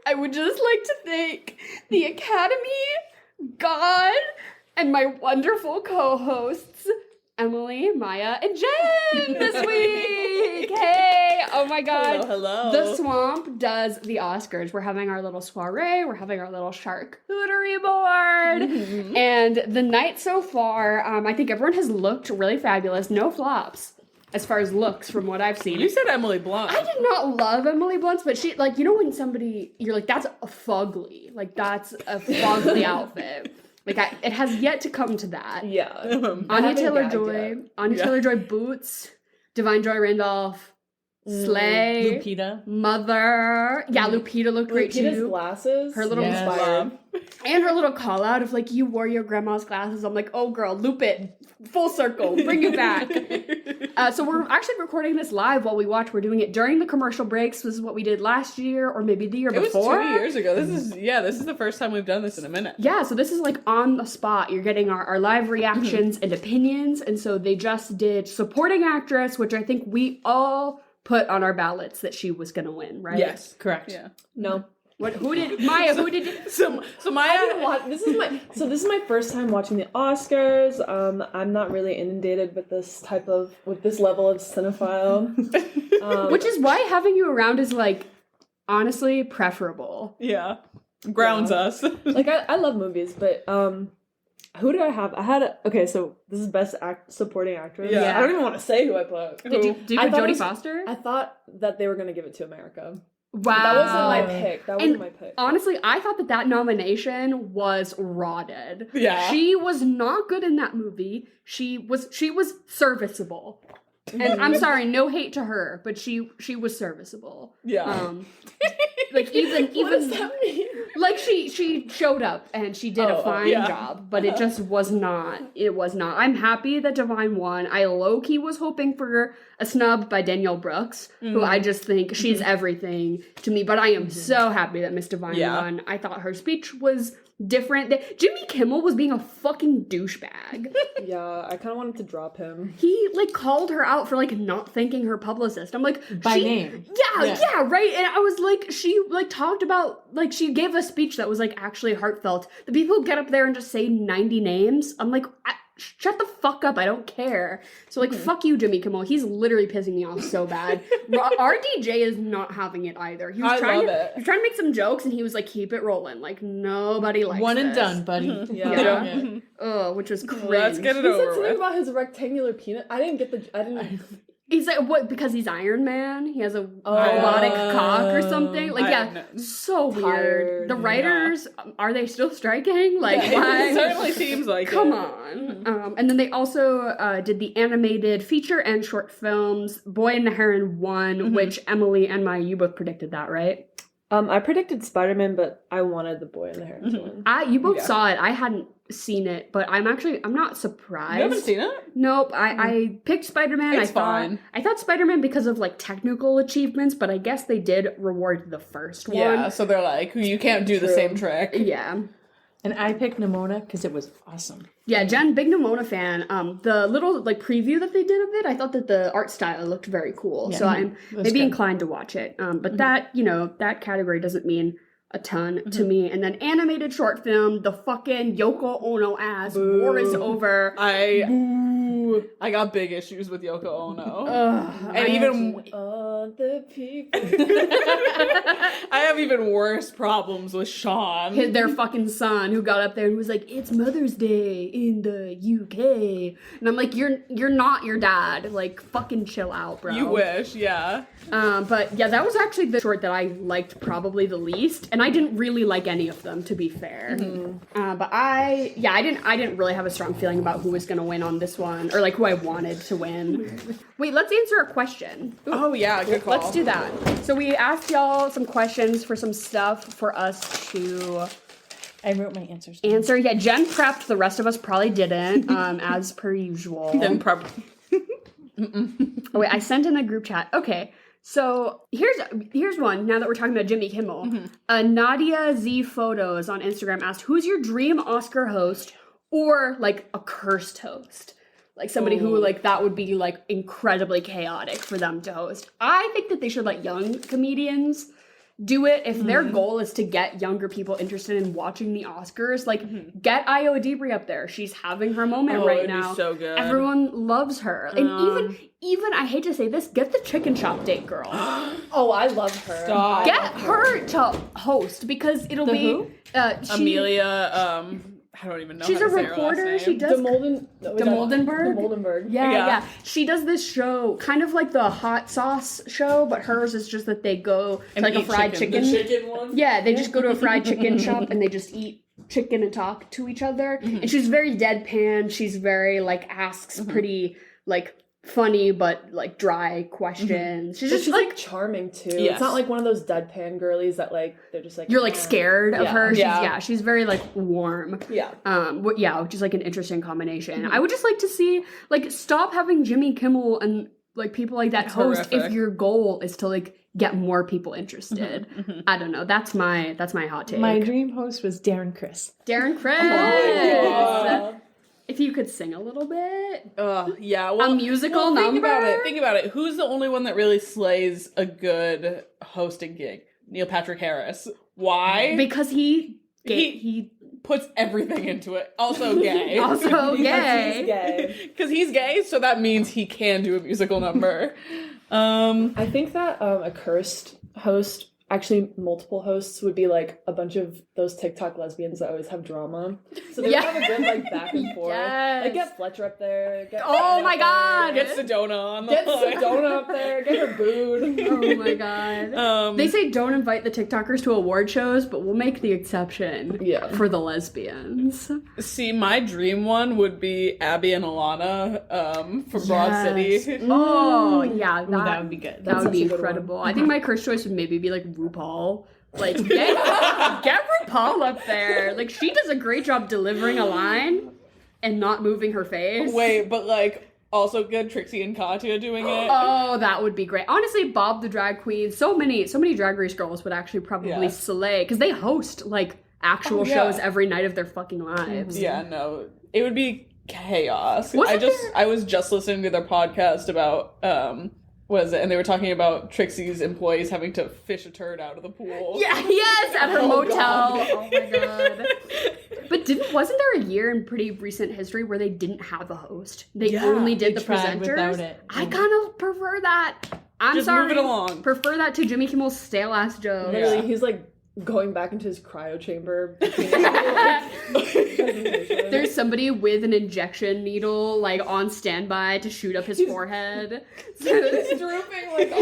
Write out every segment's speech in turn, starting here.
I would just like to thank the Academy, God, and my wonderful co-hosts, Emily, Maya, and Jen this week. Hey, oh my God. Hello. The Swamp does the Oscars. We're having our little soiree. We're having our little charcuterie board. Mm-hmm. And the night so far, I think everyone has looked really fabulous. No flops. As far as looks, from what I've seen. You said Emily Blunt. I did not love Emily Blunt's, but she, like, you know when somebody, you're like, that's a fugly. Like, that's a fugly outfit. Like, it has yet to come to that. Yeah. Anya Taylor-Joy boots, Divine Joy Randolph, Slay, Lupita. Mother. Yeah, Lupita looked great too. Lupita's glasses. Her little and her little call out of like, you wore your grandma's glasses. I'm like, oh girl, loop it. Full circle. Bring it back. So we're actually recording this live while we watch. We're doing it during the commercial breaks. This is what we did last year or maybe the year before. It was 2 years ago. This is the first time we've done this in a minute. Yeah, so this is like on the spot. You're getting our live reactions and opinions. And so they just did supporting actress, which I think we all put on our ballots that she was going to win, right? Yes, correct. Yeah. No. Who did Maya? Who did you? So Maya. I didn't watch. This is my first time watching the Oscars. I'm not really inundated with this level of cinephile. Which is why having you around is like honestly preferable. Yeah, grounds us. Like I love movies, but who did I have? So this is best supporting actress. Yeah. I don't even want to say who I put. Did you put Jodie Foster? I thought that they were gonna give it to America. Wow. That wasn't my pick. Honestly, I thought that nomination was rotted. Yeah. She was not good in that movie. She was serviceable. And I'm sorry, no hate to her, but she was serviceable. Yeah. Like even what does that mean? Like she showed up and she did a fine job, but it just was not. It was not. I'm happy that Divine won. I low-key was hoping for a snub by Danielle Brooks, who I just think she's everything to me. But I am so happy that Miss Divine won. I thought her speech was different. Jimmy Kimmel was being a fucking douchebag. Yeah, I kind of wanted to drop him. He like called her out for like not thanking her publicist. I'm like, by name. Yeah, right. And I was like, she like talked about like she gave a speech that was like actually heartfelt. The people who get up there and just say 90 names, I'm like, shut the fuck up. I don't care. So like, fuck you, Jimmy Kimmel. He's literally pissing me off so bad. RDJ is not having it either. He was trying to make some jokes and he was like, keep it rolling. Like nobody likes One and this. done, buddy. Yeah. Which was cringe. Let's get it He over said something with. about his rectangular penis. I didn't. He's like, what, because he's Iron Man? He has a robotic cock or something? Like, so weird. The writers, are they still striking? Like, why? It certainly seems like Come on. And then they also did the animated feature and short films. Boy and the Heron won, which Emily and Maya, you both predicted that, right? I predicted Spider-Man, but I wanted the Boy and the Heron to win. You both saw it. I hadn't seen it, but I'm not surprised. You haven't seen it? Nope. I picked Spider-Man. It's fine. I thought Spider-Man because of like technical achievements, but I guess they did reward the first one. Yeah, so they're like, you can't do the same trick. Yeah. And I picked Nimona because it was awesome. Yeah, Jen, big Nimona fan. The little like preview that they did of it, I thought that the art style looked very cool. Yeah, so I'm maybe inclined to watch it. But that, that category doesn't mean a ton to me. And then animated short film, the fucking Yoko Ono ass war is over. I got big issues with Yoko Ono. And even the people. I have even worse problems with Sean. Their fucking son who got up there and was like, it's Mother's Day in the UK. And I'm like, you're not your dad. Like, fucking chill out, bro. You wish, yeah. But yeah, that was actually the short that I liked probably the least. And I didn't really like any of them, to be fair. But I didn't really have a strong feeling about who was going to win on this one, or like who I wanted to win. Wait, let's answer a question. Oh yeah, good call. Let's do that. So we asked y'all some questions for some stuff for us to I wrote my answers. answer. Yeah, Jen prepped. The rest of us probably didn't, as per usual. Didn't prep. Oh wait, I sent in a group chat. Okay. So here's one. Now that we're talking about Jimmy Kimmel, Nadia Z Photos on Instagram asked, "Who's your dream Oscar host, or like a cursed host, like somebody who like that would be like incredibly chaotic for them to host?" I think that they should let young comedians do it if their goal is to get younger people interested in watching the Oscars. Like, get Io Adibri up there. She's having her moment right it'd be now. so good. Everyone loves her. And even I hate to say this, get the chicken shop date girl. Oh, I love her. Stop. Get her to host because it'll be who? Amelia, I don't even know she's how a to say her reporter. last She name. does DeMoldenberg. DeMoldenberg. Yeah. Yeah. She does this show, kind of like the hot sauce show, but hers is just that they go to like a eat fried chicken. chicken. The chicken one? Yeah, they just go to a fried chicken shop and they just eat chicken and talk to each other. And she's very deadpan. She's very like asks pretty like funny but like dry questions. She's But just she's like like charming too. Yes. It's not like one of those deadpan girlies that like they're just like you're like scared of her. She's, Yeah. she's very like warm. Yeah. Which is like an interesting combination. I would just like to see like stop having Jimmy Kimmel and like people like that host if horrific. your goal is to like get more people interested. I don't know. That's my hot take. My dream host was Darren Criss. Darren Criss. God. If you could sing a little bit. Yeah. Well, A musical think number? Think about it. Who's the only one that really slays a good hosting gig? Neil Patrick Harris. Why? Because he puts everything into it. Also gay. also gay. He's gay. Because he's gay, so that means he can do a musical number. I think that a cursed host, actually multiple hosts, would be like a bunch of those TikTok lesbians that always have drama. So they would have a good like back and forth. Yes. Like get Fletcher up there. Get Oh Fran my up God. there, Get Sedona on the Get line. Sedona up there. Get her booed. Oh my god. They say don't invite the TikTokers to award shows, but we'll make the exception for the lesbians. See, my dream one would be Abby and Alana from Broad City. Oh, yeah. That would be good. That would such be a good incredible. I think my cursed choice would maybe be like RuPaul. Like, get RuPaul up there. Like, she does a great job delivering a line and not moving her face. Wait, but like also good Trixie and Katya doing it. Oh, that would be great. Honestly, Bob the drag queen, so many Drag Race girls would actually probably slay because they host like actual shows every night of their fucking lives. Yeah, no, it would be chaos. Wasn't I was just listening to their podcast about what is it? And they were talking about Trixie's employees having to fish a turd out of the pool. Yeah, yes, at her motel. God. Oh my god. But wasn't there a year in pretty recent history where they didn't have a host? They only did they the tried presenters. without it. I kind of prefer that. I'm Just sorry. move it along. Prefer that to Jimmy Kimmel's stale ass jokes. Literally, he's like going back into his cryo chamber. There's somebody with an injection needle like on standby to shoot up his forehead. He's drooping like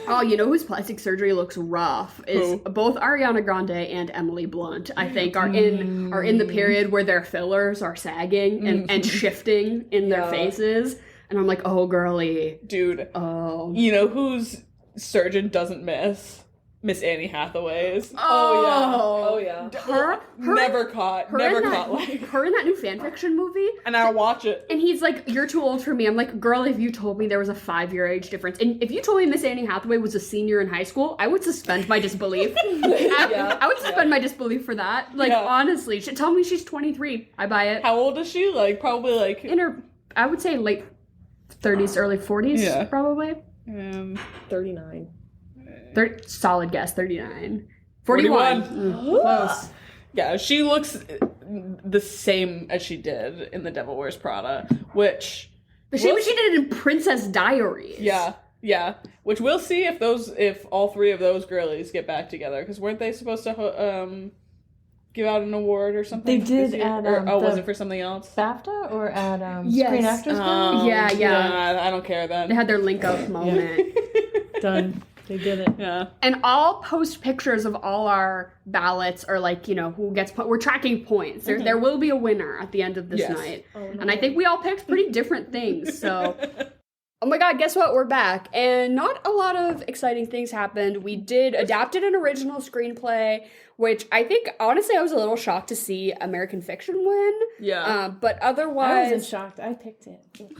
Oh, you know whose plastic surgery looks rough is both Ariana Grande and Emily Blunt. I think are in the period where their fillers are sagging and shifting in their faces, and I'm like, oh girly, Dude. oh, You know whose surgeon doesn't miss? Miss Annie Hathaway's. Oh yeah. her Never caught in that, like. her in that new fanfiction movie. And I'll watch it. And he's like, you're too old for me. I'm like, girl, if you told me there was a 5-year age difference, and if you told me Miss Annie Hathaway was a senior in high school, I would suspend my disbelief. I would suspend my disbelief for that. Like, honestly, tell me she's 23. I buy it. How old is she? Like, probably like... In her, I would say late 30s, early 40s, probably. 39. Solid guess, 39. 41. Close. Yeah, she looks the same as she did in The Devil Wears Prada, which... The same as she did in Princess Diaries. Yeah. Which we'll see if all three of those girlies get back together, because weren't they supposed to give out an award or something? They did this year? at was it for something else? BAFTA or at Yes. Screen Actors Guild? Yeah. I don't care then. They had their link up moment. Done. They did it. Yeah. And I'll post pictures of all our ballots or like, you know, who gets we're tracking points. There will be a winner at the end of this night. Oh, no. And I think we all picked pretty different things. So oh my god, guess what? We're back. And not a lot of exciting things happened. We adapted an original screenplay, which I think honestly I was a little shocked to see American Fiction win. Yeah. But I otherwise wasn't shocked. I picked it. Okay,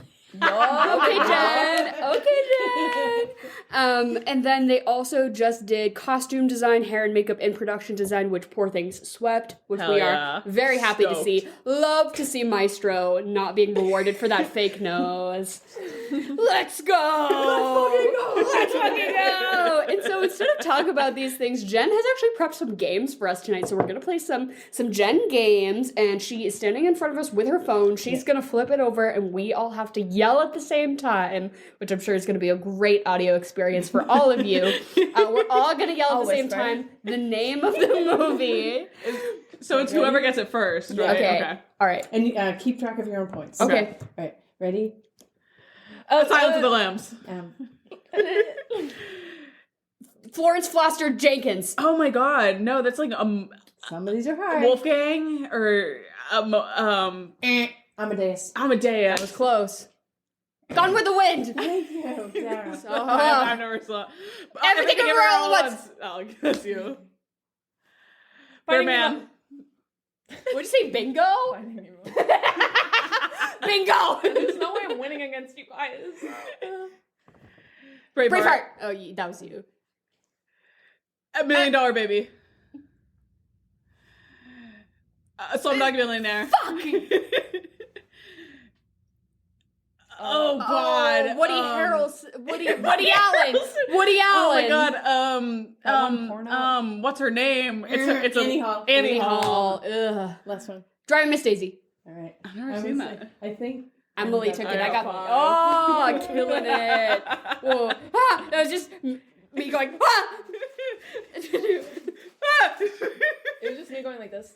Jen. And then they also just did costume design, hair and makeup, and production design, which Poor Things swept, which Hell we yeah. are very happy to Stoked. see. Love to see Maestro not being rewarded for that fake nose. let's go. Let's fucking go. And so instead of talk about these things, Jen has actually prepped some games for us tonight. So we're going to play some Jen games, and she is standing in front of us with her phone. She's going to flip it over, and we all have to yell at the same time, which I'm sure is going to be a great audio experience for all of you. We're all going to yell at the same time the name of the movie. So it's whoever gets it first, right? Okay. All right. And keep track of your own points. Okay. All right. Ready? Silence of the Lambs. Florence Foster Jenkins. Oh my god, no, that's like Some of these are hard. Wolfgang or Amadeus. Amadeus. That was close. Gone with the Wind. Thank you, Sarah. I've never saw Everything Everywhere All at Once. Oh, that's you. Finding Birdman. What'd you say, bingo? Bingo! There's no way I'm winning against you guys. Braveheart. Oh, that was you. $1 Million Baby. Slumdog Millionaire. Fuck! Oh god. Woody Harrelson. Woody Allen. Woody Allen. Oh my god. porno? What's her name? It's Annie Hall. Annie Hall. Ugh. Last one. Driving Miss Daisy. All right. I've never seen that. I think Emily took it. I got 5. Oh, killing it. Whoa. Ah, that was just me going, ah! It was just me going like this.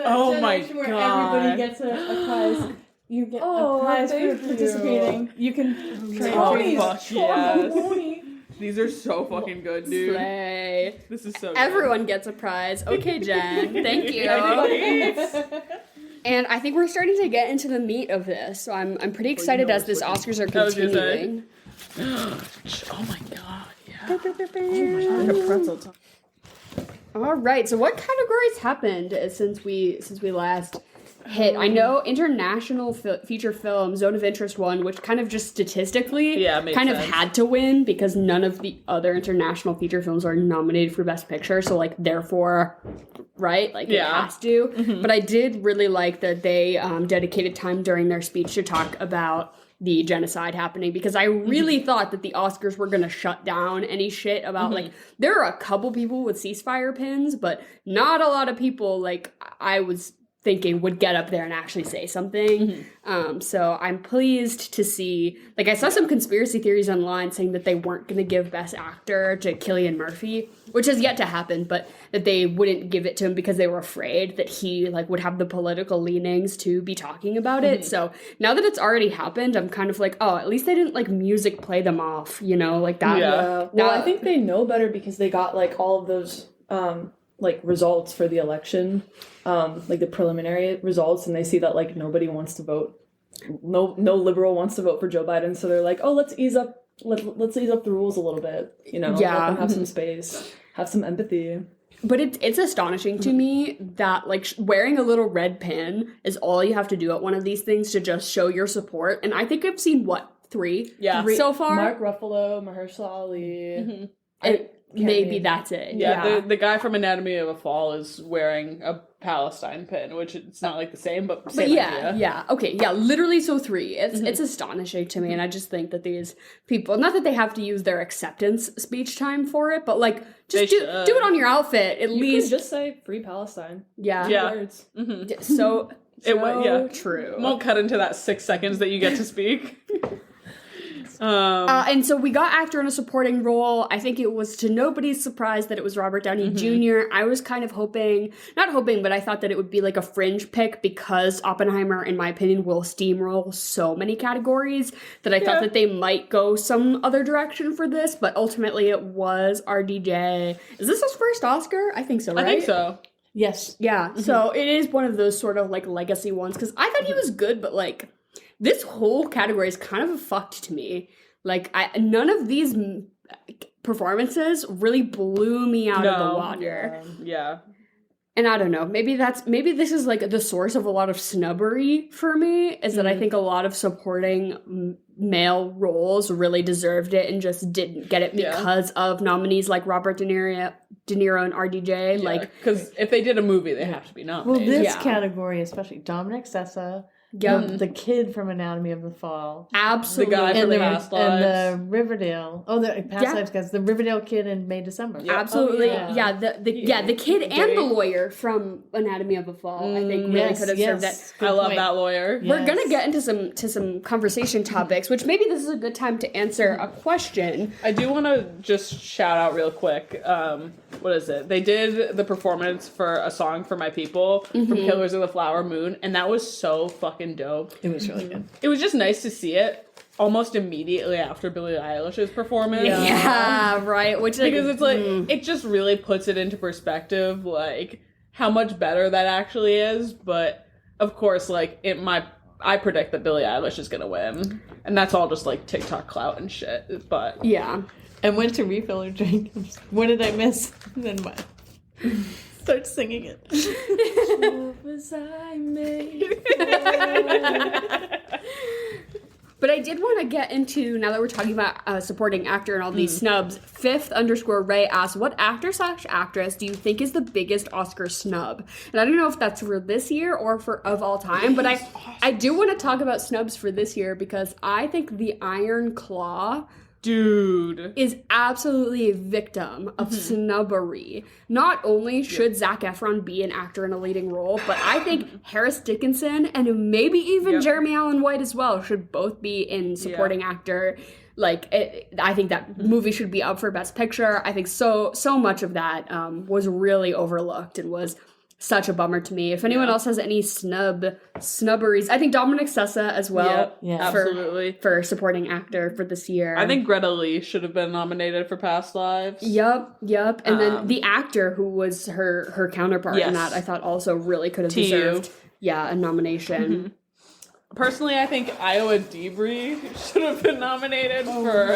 Oh my generation where God. everybody gets a prize. You get Oh, a prize for thank you. participating. You can trade Tony. ponies. Fuck yes. Pony. These are so fucking good, dude. Slay. This is so good. Everyone gets a prize. Okay, Jen. Thank you. And I think we're starting to get into the meat of this, so I'm pretty excited as this Oscars are I was gonna say. continuing. Oh my god, yeah. And a pretzel top. All right, so what categories happened since we last hit? I know international feature film Zone of Interest won, which kind of just statistically made kind sense. of had to win because none of the other international feature films are nominated for Best Picture, so like therefore, right? Like it has to. Mm-hmm. But I did really like that they dedicated time during their speech to talk about the genocide happening, because I really thought that the Oscars were going to shut down any shit about like, there are a couple people with ceasefire pins, but not a lot of people like I was thinking would get up there and actually say something. So I'm pleased to see, like I saw some conspiracy theories online saying that they weren't going to give Best Actor to Cillian Murphy, which has yet to happen, but that they wouldn't give it to him because they were afraid that he like would have the political leanings to be talking about it. So now that it's already happened, I'm kind of like, oh, at least they didn't like music play them off, you know, like that. Yeah. Well, I think they know better because they got like all of those like results for the election, like the preliminary results, and they see that like nobody wants to vote. No liberal wants to vote for Joe Biden, so they're like, oh, let's ease up the rules a little bit, you know, Yeah. let them have some space, have some empathy. But it's astonishing to me that like wearing a little red pin is all you have to do at one of these things to just show your support. And I think I've seen what, three so far. Mark Ruffalo, Mahershala Ali. Maybe that's it. Yeah, the guy from Anatomy of a Fall is wearing a Palestine pin, which it's not like the same, but same idea. Okay, literally, so 3. It's astonishing to me, and I just think that these people, not that they have to use their acceptance speech time for it, but like just do it on your outfit at You least. can just say "Free Palestine." Yeah. Words. So It true. Won't cut into that 6 seconds that you get to speak. And so we got actor in a supporting role. I think it was to nobody's surprise that it was Robert Downey Jr. I was kind of not hoping, but I thought that it would be like a fringe pick because Oppenheimer, in my opinion, will steamroll so many categories that I thought that they might go some other direction for this, but ultimately it was RDJ. Is this his first Oscar? I think so, right? I think so. Yes. Yeah, so it is one of those sort of like legacy ones because I thought he was good, but like this whole category is kind of fucked to me. Like, none of these performances really blew me out of the water. Yeah. And I don't know, maybe this is like the source of a lot of snubbery for me, is that I think a lot of supporting male roles really deserved it and just didn't get it because of nominees like Robert De Niro and RDJ. Yeah, like, because if they did a movie, they have to be Well, nominated. this category, especially Dominic Sessa, Yep. The kid from Anatomy of the Fall. Absolutely. The guy from And the, Past and Lives. the Riverdale. Oh, the Past Yeah. Lives guys. The Riverdale kid in May, December. Yep. Absolutely. Oh, yeah. The kid and Gay. the lawyer from Anatomy of a Fall, I think really Yes, could have served it. yes. Good I love point. that lawyer. Yeah. We're gonna get into some conversation topics, which maybe this is a good time to answer a question. I do want to just shout out real quick. What is it? They did the performance for A Song for My People from Killers of the Flower Moon, and that was so fucking dope. It was really good. It was just nice to see it almost immediately after Billie Eilish's performance. Yeah, right. Which like, Because it's like, it just really puts it into perspective, like, how much better that actually is. But, of course, like, I predict that Billie Eilish is gonna win. And that's all just, like, TikTok clout and shit. But, yeah. I went to refill her drink. What did I miss? And then what? Start singing it. What was I made? But I did want to get into, now that we're talking about supporting actor and all these snubs, Fifth_Ray asks, what actor/actress do you think is the biggest Oscar snub? And I don't know if that's for this year or for of all time, but I do want to talk about snubs for this year because I think the Iron Claw dude. is absolutely a victim of snubbery. Not only should Zac Efron be an actor in a leading role, but I think Harris Dickinson and maybe even Jeremy Allen White as well should both be in supporting actor. Like, I think that movie should be up for Best Picture. I think so much of that was really overlooked and was such a bummer to me. If anyone else has any snubberies, I think Dominic Sessa as well. Yeah, absolutely. For supporting actor for this year. I think Greta Lee should have been nominated for Past Lives. Yep. And then the actor who was her counterpart in that, I thought also really could have deserved a nomination. Personally, I think Iowa Debris should have been nominated for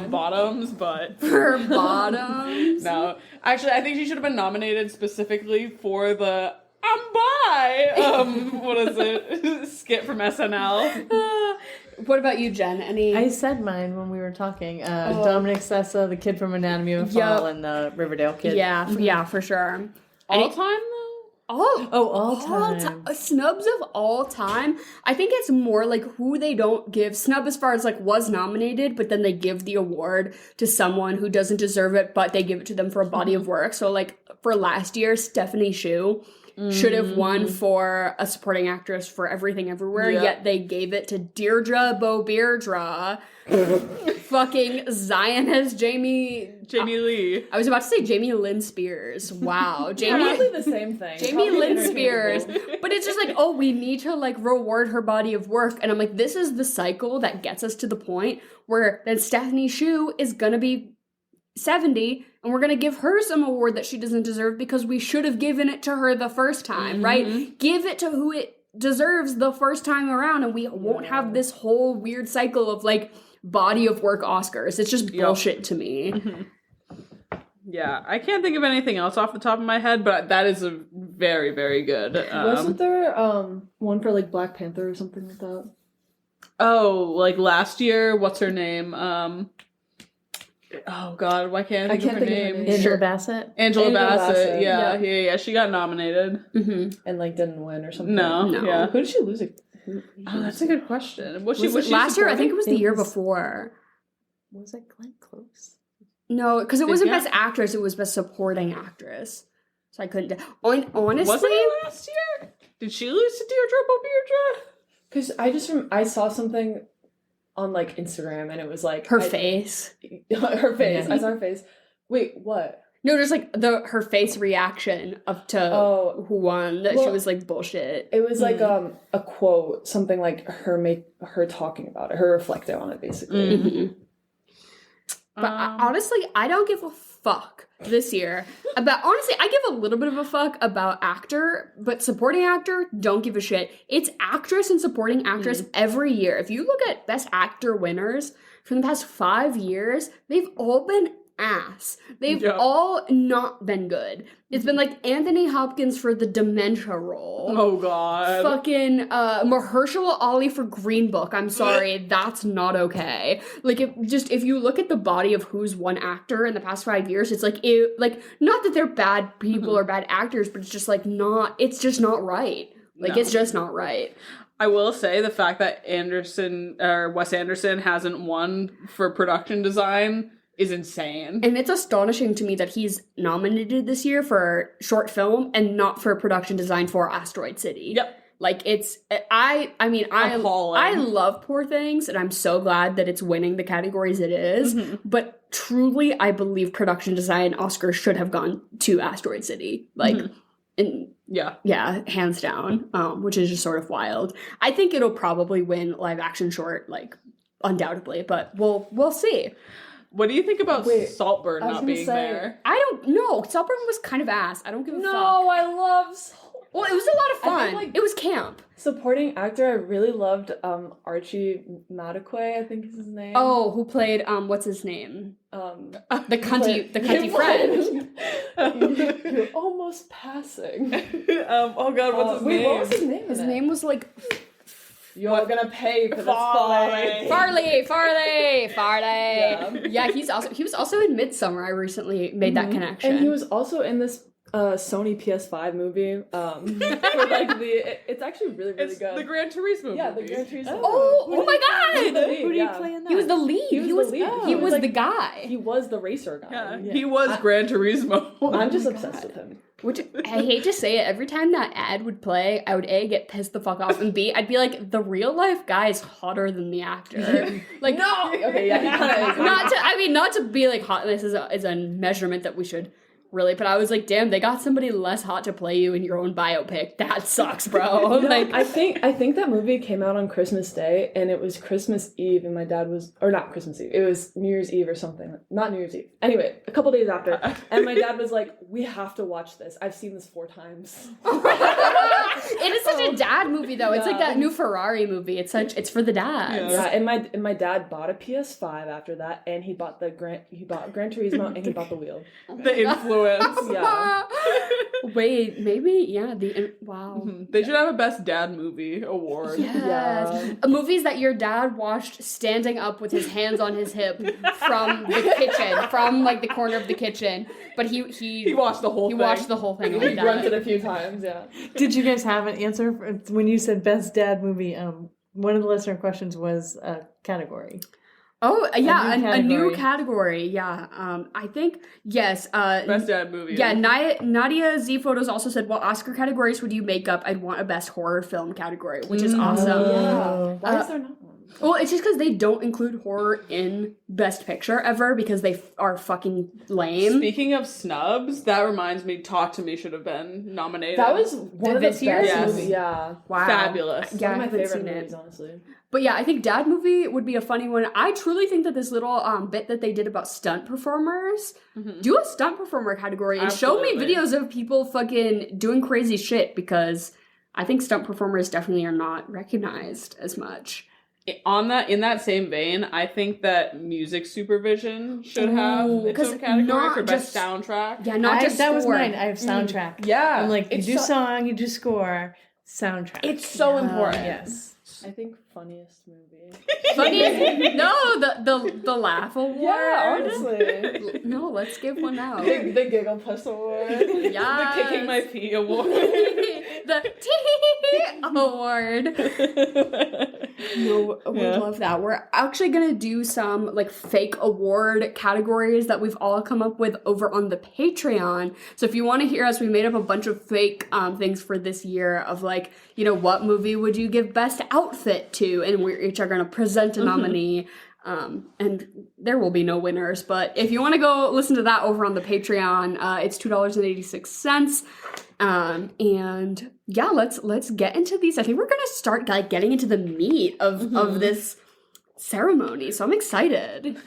Bottoms, but For Bottoms. no. Actually, I think she should have been nominated specifically for the I'm bi what is it? Skit from SNL. What about you, Jen? Any? I said mine when we were talking. Dominic Sessa, the kid from Anatomy of a Fall, and the Riverdale kid. Yeah, for sure. All time though? All time. Snubs of all time. I think it's more like who they don't give snub as far as like was nominated, but then they give the award to someone who doesn't deserve it, but they give it to them for a body of work. So like for last year, Stephanie Hsu should have won for a supporting actress for Everything Everywhere, yet they gave it to Deirdre Beaudeirdre. Fucking Zionist Jamie Lee. I was about to say Jamie Lynn Spears. Wow. Probably the same thing. Jamie Lynn Spears. But it's just like, oh, we need to like reward her body of work. And I'm like, this is the cycle that gets us to the point where then Stephanie Hsu is gonna be 70 and we're gonna give her some award that she doesn't deserve because we should have given it to her the first time, right? Give it to who it deserves the first time around and we won't have this whole weird cycle of like body of work Oscars. It's just bullshit to me. Yeah, I can't think of anything else off the top of my head, but that is a very, very good. Wasn't there one for like Black Panther or something like that? Oh, like last year, what's her name? Oh God, why can't I think of her name? Angela Bassett. Angela Bassett. Yeah. Yeah. She got nominated. And like didn't win or something. No. Yeah. Who did she lose it? Oh, that's a good question. Was she last year? I think it was the It year was- before. Was it Glenn Close? No, because it wasn't Yeah. Best Actress, it was Best Supporting Actress. So I couldn't. Honestly, Wasn't it last year? Did she lose to Deirdre Beaudeirdre? Because I saw something on like Instagram and it was like her face. her face. Yeah. I saw her face. Wait, what? No, just like her face reaction up to who won. That she Well, was like bullshit. It was like a quote, something like her talking about it, her reflecting on it, basically. But honestly, I don't give a fuck this year about. Honestly, I give a little bit of a fuck about actor, but supporting actor, don't give a shit. It's actress and supporting actress every year. If you look at Best Actor winners from the past 5 years, they've all been ass. They've all not been good. It's been like Anthony Hopkins for the dementia role. Oh God. Fucking Mahershala Ali for Green Book. I'm sorry, that's not okay. Like if you look at the body of who's one actor in the past 5 years, it's like not that they're bad people or bad actors, but it's just like not. It's just not right. Like it's just not right. I will say the fact that Wes Anderson hasn't won for production design is insane. And it's astonishing to me that he's nominated this year for short film and not for production design for Asteroid City. Yep. Like I Appalling. love Poor Things, and I'm so glad that it's winning the categories it is. But truly, I believe production design Oscars should have gone to Asteroid City. Like, and yeah, hands down. Which is just sort of wild. I think it'll probably win live action short, like undoubtedly. But we'll see. What do you think about Saltburn I was not gonna being say- there? I don't know. Saltburn was kind of ass. I don't give a fuck. No, I love Well, it was a lot of I fun. think, like- It was camp. supporting actor. I really loved Archie Madekwe, I think is his name. Oh, who played what's his name? The cunty he friend. played- You're almost passing. Oh god, what's his Wait, name? what was his name? His in it? name was like You're gonna pay for this Farley. fight. Farley. Yeah, he was also in Midsummer. I recently made that connection. And he was also in this Sony PS5 movie. For like it's actually really It's good. the Gran Turismo yeah, the movie. Gran Turismo. Oh my god! Who Who do you play in that? He was the lead. He was the lead. He He was was like- the guy. He was the racer guy. Yeah, he was Gran Turismo. I'm just obsessed with him. Which I hate to say it, every time that ad would play, I would A, get pissed the fuck off, and B, I'd be like, the real life guy is hotter than the actor. Like, No. Okay, yeah, he kind of is. not to be like hotness is a measurement that we should really, but I was like, damn, they got somebody less hot to play you in your own biopic. That sucks, bro. No, Like, I think that movie came out on Christmas Day, and it was Christmas Eve, and my dad was, or not Christmas Eve, it was New Year's Eve or something, not New Year's Eve. Anyway, a couple days after, and my dad was like, "We have to watch this. I've seen this 4 times." it is such a dad movie though. It's like Yeah. that new Ferrari movie. It's for the dads. Yeah, and my dad bought a PS5 after that, and he bought Gran Turismo, and he bought the wheel. The influence. Yeah. Wait, maybe wow. They should have a Best Dad Movie award. Yes. Yeah. Movies that your dad watched standing up with his hands on his hip from the kitchen, from like the corner of the kitchen. But he watched the whole he thing. watched the whole thing. He grunted a few times. Yeah. Did you guys have an answer when you said best dad movie? One of the listener questions was a category. Oh yeah, a new category. category. Yeah, I think yes. Best Dad Movie. Yeah, Nadia Z Photos also said, "What Oscar categories would you make up? I'd want a best horror film category," which is awesome. Yeah. Why is there not one? Well, it's just because they don't include horror in Best Picture ever because they are fucking lame. Speaking of snubs, that reminds me, Talk to Me should have been nominated. That was one of the This year? best Yes. movies. Yeah. Wow, fabulous. Yeah, One I of my haven't favorite seen movies, it. honestly. But yeah, I think Dad Movie would be a funny one. I truly think that this little bit that they did about stunt performers, do a stunt performer category and show Absolutely. me videos of people fucking doing crazy shit because I think stunt performers definitely are not recognized as much. In that same vein, I think that music supervision should have Ooh, its 'cause own category not for best just- soundtrack. Yeah, not just that was score. mine. I have soundtrack. Yeah. I'm like, you It's do so- song, you do score, soundtrack. It's so Yeah. important. yes. I think funniest movie. Funniest? No, the laugh award. Yeah, honestly. No, let's give one out. the Giggle Puss Award. Yes. The Kicking My Feet award. The Tee Award. No, we Yeah. love that. We're actually gonna do some like fake award categories that we've all come up with over on the Patreon. So if you want to hear us, we made up a bunch of fake things for this year of like, you know, what movie would you give best outfit to, and we each are gonna present a nominee. And there will be no winners, but if you want to go listen to that over on the Patreon, it's $2.86. And yeah, let's get into these. I think we're gonna start like getting into the meat of this ceremony. So I'm excited.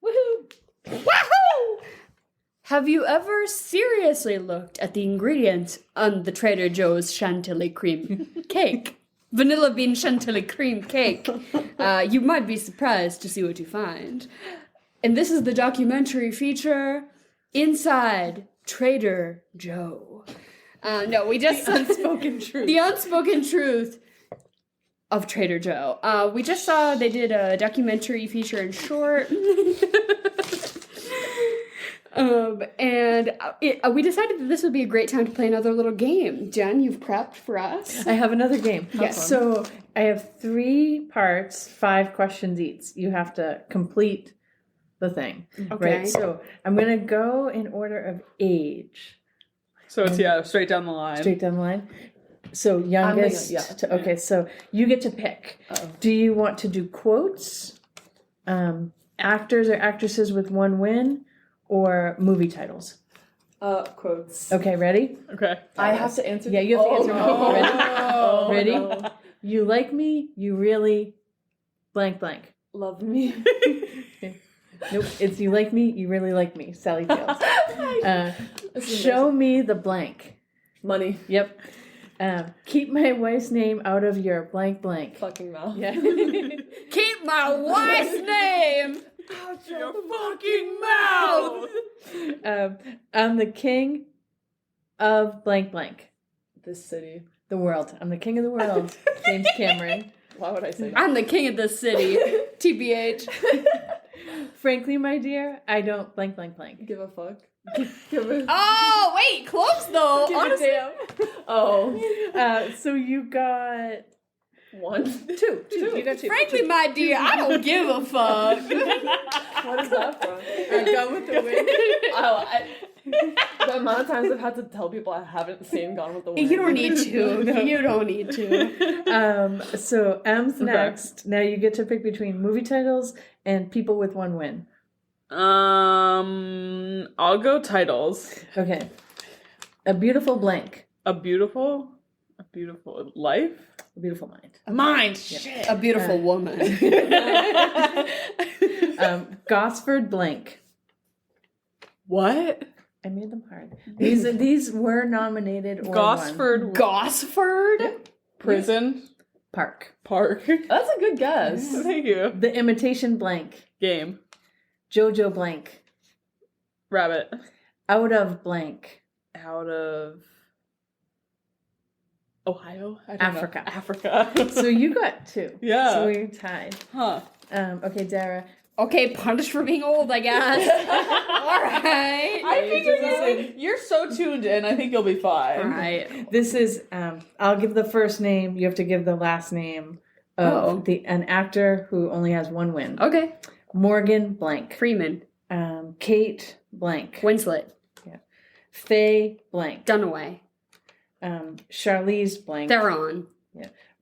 Woohoo! Woohoo! Have you ever seriously looked at the ingredients on the Trader Joe's Chantilly cream cake? Vanilla bean chantilly cream cake. You might be surprised to see what you find. And this is the documentary feature, Inside Trader Joe. No, we just... Unspoken truth. The unspoken truth of Trader Joe. We just saw they did a documentary feature in short. We decided that this would be a great time to play another little game. Jen, you've prepped for us. I have another game. Yes. So I have 3 parts, 5 questions each. You have to complete the thing. Okay. Right. So I'm gonna go in order of age. So it's straight down the line. Straight down the line. So youngest. Okay. So you get to pick. Uh-oh. Do you want to do quotes, actors or actresses with 1 win, or movie titles? Quotes. Okay. Ready? Okay. I have to answer. Yeah, you have to answer. no. Ready? Oh, Ready? no. You like me? You really blank blank. Love me. Nope, it's you like me, you really like me. Sally Fields. Show me the blank. Money. Yep. Keep my wife's name out of your blank blank. Fucking mouth. Yeah. Keep my wife's name Out your fucking mouth! I'm the king of blank blank. This city. The world. I'm the king of the world. James Cameron. Why would I say that? I'm the king of this city. TBH. Frankly, my dear, I don't blank blank blank. Give a fuck. Give a. Oh, wait, close though. Give a Honestly. damn. Oh. So you got 1. 2. You got 2. Frankly, my dear, I don't give a fuck. What is that from? Gone with the Wind. The amount of times I've had to tell people I haven't seen Gone with the Wind. You don't need to. You don't need to. So M's next. Now you get to pick between movie titles and people with 1 win. I'll go titles. Okay. A beautiful blank. A beautiful life. A beautiful mind. Mind. Shit. A beautiful woman. Gosford blank. What? I made them hard. These were nominated or won. Gosford Gosford? Prison Park. Park. That's a good guess. Thank you. The Imitation blank. Game. Jojo blank. Rabbit. Out of blank. Out of Ohio? I don't know. Africa. Africa. So you got 2. Yeah. So we're tied. Huh. Okay, Dara. Okay, punished for being old, I guess. All right. I figured you're so tuned in. I think you'll be fine. All right. This is I'll give the first name. You have to give the last name of an actor who only has 1 win. Okay. Morgan blank. Freeman. Kate blank. Winslet. Faye blank. Dunaway. Charlize blank. Theron.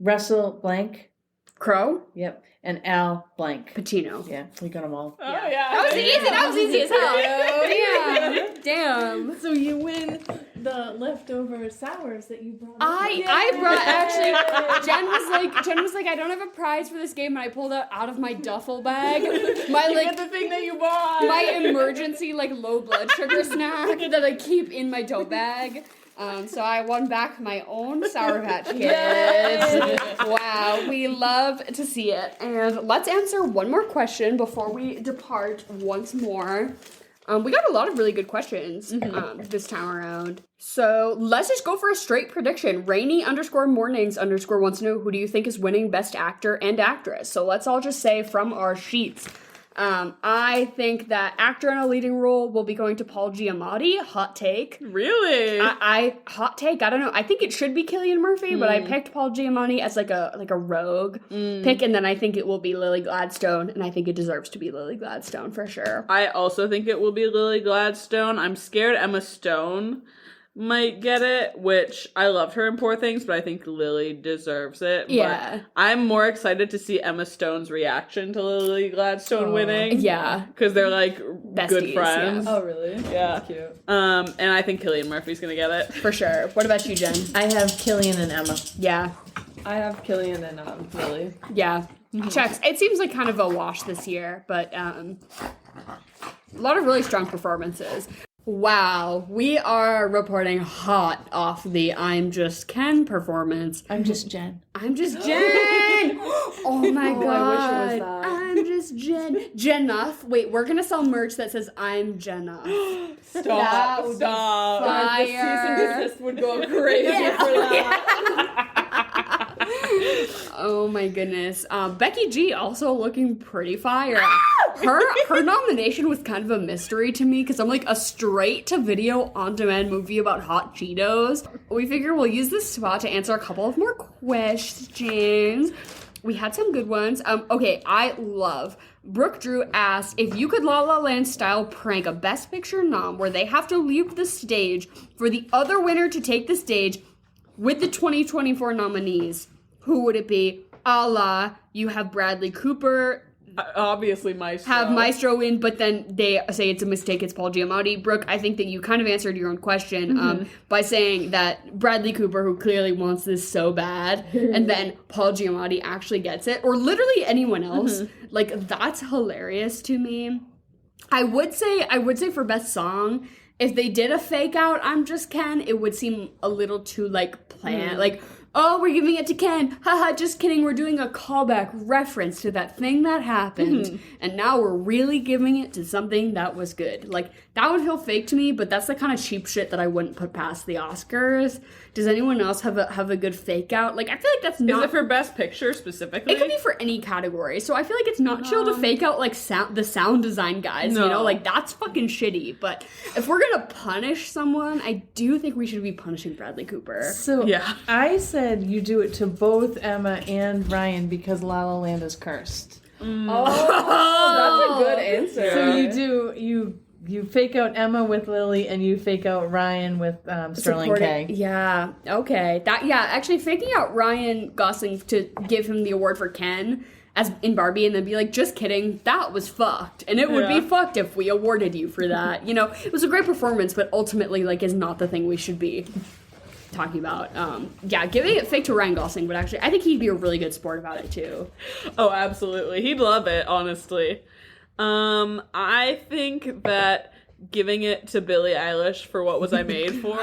Russell blank. Crow. Yep. And Al blank. Pacino. Yeah, we got them all. Oh, yeah. That was easy. That was easy as hell. Damn. So you win the leftover sours that you brought. I brought actually. Jen was like, I don't have a prize for this game, and I pulled out of my duffel bag my Get the thing that you bought. my emergency low blood sugar snack that I keep in my tote bag. So I won back my own Sour Patch Kids. Wow, we love to see it. And let's answer one more question before we depart once more. We got a lot of really good questions this time around. So let's just go for a straight prediction. Rainy_mornings_ wants to know, who do you think is winning Best Actor and Actress? So let's all just say from our sheets. I think that actor in a leading role will be going to Paul Giamatti. Hot take. Really? Hot take. I don't know. I think it should be Cillian Murphy, but I picked Paul Giamatti as like a rogue pick, and then I think it will be Lily Gladstone, and I think it deserves to be Lily Gladstone for sure. I also think it will be Lily Gladstone. I'm scared Emma Stone might get it, which I loved her in Poor Things, but I think Lily deserves it. Yeah. But I'm more excited to see Emma Stone's reaction to Lily Gladstone winning. Yeah. Because they're like Besties, good friends. Oh, really? Yeah. That's cute. And I think Cillian Murphy's gonna get it. For sure. What about you, Jen? I have Killian and Emma. Yeah. I have Killian and Lily. Yeah. Checks. It seems like kind of a wash this year, but a lot of really strong performances. Wow, we are reporting hot off the I'm Just Ken performance. I'm just Jen. I'm just Jen! Oh my god. I wish it was that. I'm just Jen. Jennuff. Wait, we're gonna sell merch that says I'm Jennuff. That would be Stop. fire. The cease and desist would go crazy for that. Oh my goodness. Becky G also looking pretty fire. Her nomination was kind of a mystery to me because I'm like a straight to video on demand movie about hot Cheetos. We figure we'll use this spot to answer a couple of more questions. We had some good ones. Okay, I love. Brooke Drew asked if you could La La Land style prank a Best Picture nom where they have to leave the stage for the other winner to take the stage with the 2024 nominees. Who would it be? A la, you have Bradley Cooper. Obviously, Maestro. Have Maestro in, but then they say it's a mistake, it's Paul Giamatti. Brooke, I think that you kind of answered your own question by saying that Bradley Cooper, who clearly wants this so bad, and then Paul Giamatti actually gets it, or literally anyone else. Like, that's hilarious to me. I would say for Best Song, if they did a fake out I'm Just Ken, it would seem a little too, like, planned. Like, oh, we're giving it to Ken. Haha, just kidding. We're doing a callback reference to that thing that happened. And now we're really giving it to something that was good. Like, that would feel fake to me, but that's the kind of cheap shit that I wouldn't put past the Oscars. Does anyone else have a good fake out? Like, I feel like that's not... Is it for Best Picture specifically? It could be for any category. So I feel like it's not chill to fake out, like, the sound design guys, you know? Like, that's fucking shitty. But if we're gonna punish someone, I do think we should be punishing Bradley Cooper. So Yeah. I said you do it to both Emma and Ryan because La La Land is cursed. Oh, that's a good answer. So you fake out Emma with Lily and you fake out Ryan with Sterling K. Yeah, okay. Actually faking out Ryan Gosling to give him the award for Ken as in Barbie and then be like, just kidding, that was fucked. And it would be fucked if we awarded you for that. You know, it was a great performance, but ultimately, like, is not the thing we should be talking about. Giving it fake to Ryan Gosling, but actually, I think he'd be a really good sport about it, too. Oh, absolutely. He'd love it, honestly. I think that giving it to Billie Eilish for What Was I Made For?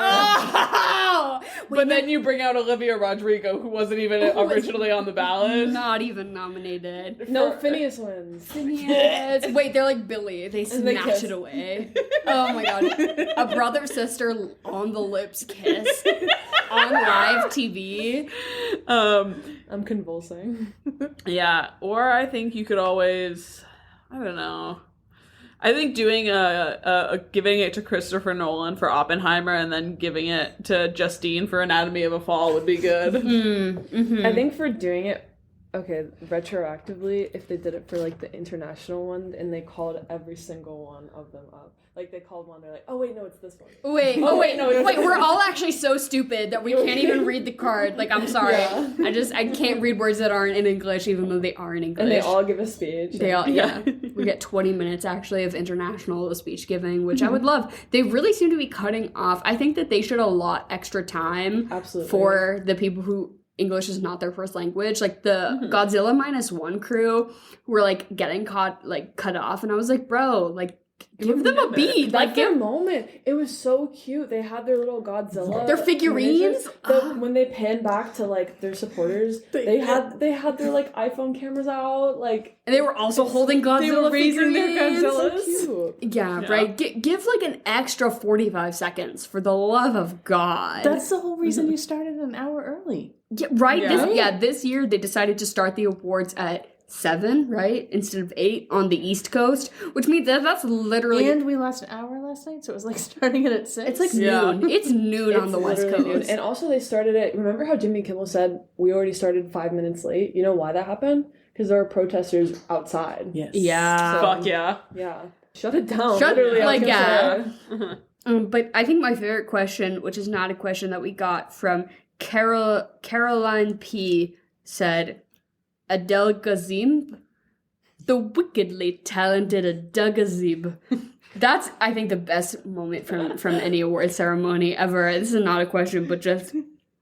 But then you bring out Olivia Rodrigo, who wasn't even originally on the ballot. Not even nominated. No, Phineas wins. Yes. Wait, they're like Billy. They snatch kiss. it away. Oh my god. A brother-sister on the lips kiss on live TV. I'm convulsing. Yeah, or I think you could always, I don't know. I think doing giving it to Christopher Nolan for Oppenheimer and then giving it to Justine for Anatomy of a Fall would be good. I think for doing it, retroactively, if they did it for like the international one and they called every single one of them up. Like they called one, they're like, oh wait, no, it's this one. Wait, we're all actually so stupid that we can't even read the card. Like, I'm sorry. Yeah. I can't read words that aren't in English even though they are in English. And they all give a speech. They all, we get 20 minutes actually of international speech giving, which I would love. They really seem to be cutting off. I think that they should allot extra time for the people who English is not their first language. Like the Godzilla -1 crew who were like getting cut off, and I was like, bro, like give them a beat. Like their moment. It was so cute. They had their little Godzilla. Their figurines. When they panned back to like their supporters, they had their like iPhone cameras out, like, and they were also holding Godzilla. They were raising their Godzillas. So cute. Yeah, right. Give like an extra 45 seconds for the love of God. That's the whole reason you started an hour early. Yeah, right. Yeah. This year they decided to start the awards at 7, right, instead of 8 on the East Coast, which means that's literally. And we lost an hour last night, so it was like starting it at 6. It's like noon. It's noon on the West Coast. Noon. And also they started it. Remember how Jimmy Kimmel said we already started 5 minutes late? You know why that happened? Because there were protesters outside. Yes. Yeah. Fuck yeah. Yeah. Shut it down. Shut- Literally, like, yeah. yeah. But I think my favorite question, which is not a question that we got from Caroline P, said, Adele Gazim, the wickedly talented Adele Gazib. That's, I think, the best moment from any award ceremony ever. This is not a question, but just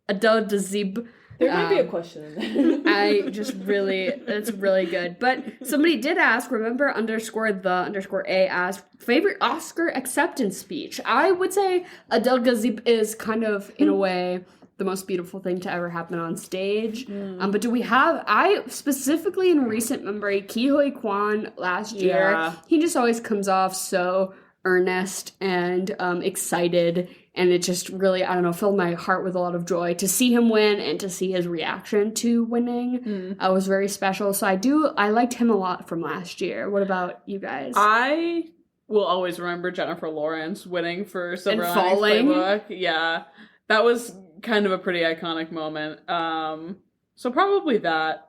Adele Gazib. There might be a question in there. It's really good. But somebody did ask, remember _A asked, favorite Oscar acceptance speech. I would say Adele Gazib is kind of, in a way, the most beautiful thing to ever happen on stage. But do we have, I specifically in recent memory, Ki Hoi Kwan last year, he just always comes off so earnest and excited, and it just really, I don't know, filled my heart with a lot of joy to see him win and to see his reaction to winning. Was very special. So I liked him a lot from last year. What about you guys? I will always remember Jennifer Lawrence winning for Silver And Linings falling. Playbook. Yeah, that was kind of a pretty iconic moment. So probably that.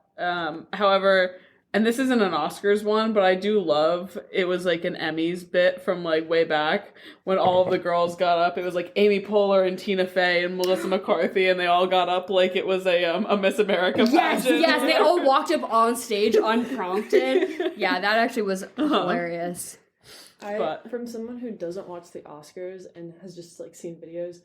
However, and this isn't an Oscars one, but I do love, it was like an Emmys bit from like way back when all of the girls got up. It was like Amy Poehler and Tina Fey and Melissa McCarthy, and they all got up like it was a Miss America pageant. Yes, they all walked up on stage unprompted. Yeah, that actually was hilarious. From someone who doesn't watch the Oscars and has just like seen videos,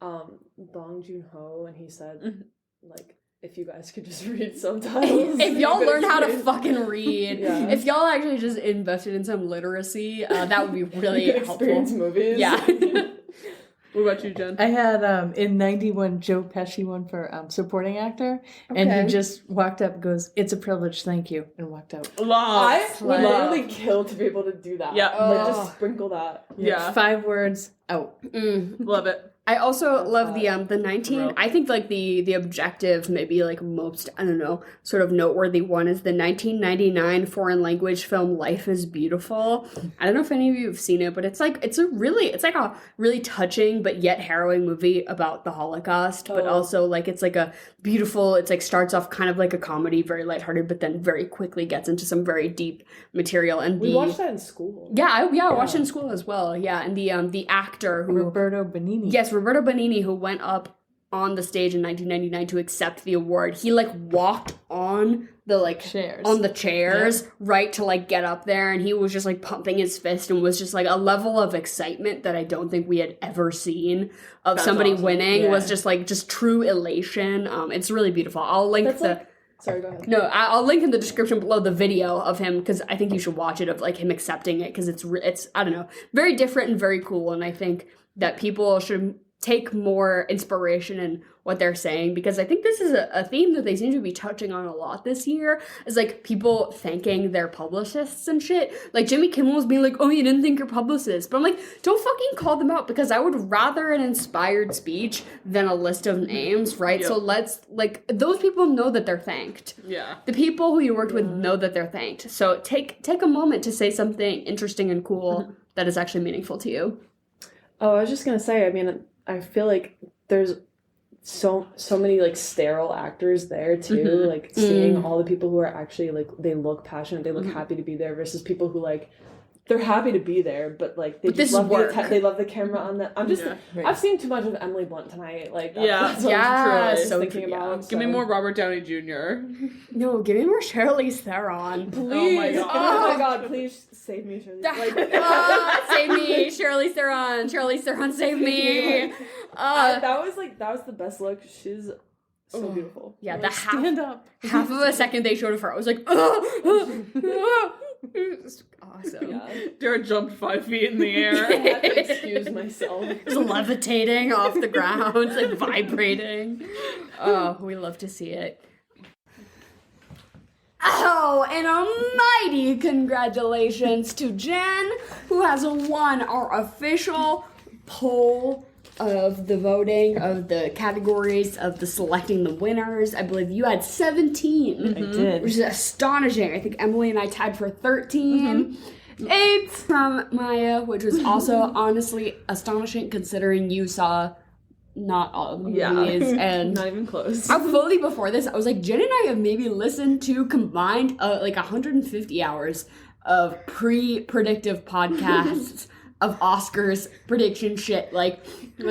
Bong Joon-ho, and he said like, if you guys could just read subtitles. If y'all learn how to fucking read, Yeah. if y'all actually just invested in some literacy, that would be really you could experience helpful. movies. Yeah. What about you, Jen? I had in '91 Joe Pesci won for supporting actor, and he just walked up and goes, "It's a privilege, thank you," and walked out. I would Like- literally kill to be able to do that. Yeah. Like, just sprinkle that. Yeah. 5 words out. Love it. I also love hot. the 19. I think like the objective, maybe like most, I don't know, sort of noteworthy one is the 1999 foreign language film Life is Beautiful. I don't know if any of you have seen it, but it's like a really touching but yet harrowing movie about the Holocaust, but also like it's like a beautiful. It's like starts off kind of like a comedy, very lighthearted, but then very quickly gets into some very deep material. And We watched that in school. I watched it in school as well. Yeah, and the actor who Roberto Benigni. Yes, Roberto Benigni, who went up on the stage in 1999 to accept the award, he like walked on the like Chairs. on the chairs right to like get up there, and he was just like pumping his fist and was just like a level of excitement that I don't think we had ever seen of That's somebody awesome. winning. Was just true elation. It's really beautiful. I'll link That's like, sorry, go ahead. No, I'll link in the description below the video of him because I think you should watch it of like him accepting it because it's I don't know, very different and very cool, and I think that people should take more inspiration in what they're saying because I think this is a theme that they seem to be touching on a lot this year is like people thanking their publicists and shit. Like Jimmy Kimmel was being like, "Oh, you didn't thank your publicist," but I'm like, don't fucking call them out because I would rather an inspired speech than a list of names, right? Yep. So let's like those people know that they're thanked. Yeah. The people who you worked with know that they're thanked. So take a moment to say something interesting and cool that is actually meaningful to you. Oh, I was just gonna say, I mean, I feel like there's so many like sterile actors there too. Like seeing all the people who are actually like they look passionate, they look happy to be there versus people who like they're happy to be there, but like they this just love work. they love the camera on the. I'm just Yeah. I've seen too much of Emily Blunt tonight. Like Yeah. that's what I'm Yes. truly thinking about. Give me so. more Robert Downey Jr. No, give me more Charlize Theron. Please, Oh my God. oh my God, please save me, Shirley. Like, Save me, Charlize Theron. Charlize Theron, save me. that was the best look. She's so beautiful. Yeah, Like, the Stand up. half of a second they showed of her, I was like, it's awesome. yeah. Jared jumped 5 feet in the I air. had to excuse myself. Just levitating off the ground, like vibrating. Oh, we love to see it. Oh, and a mighty congratulations to Jen, who has won our official poll of the voting, of the categories, of the selecting the winners. I believe you had 17. I did. Which is astonishing. I think Emily and I tied for 13. 8 from Maya, which was also honestly astonishing considering you saw not all of the movies. And Not even close. I fully before this, I was like, Jen and I have maybe listened to combined like 150 hours of pre-predictive podcasts of Oscars prediction shit. Like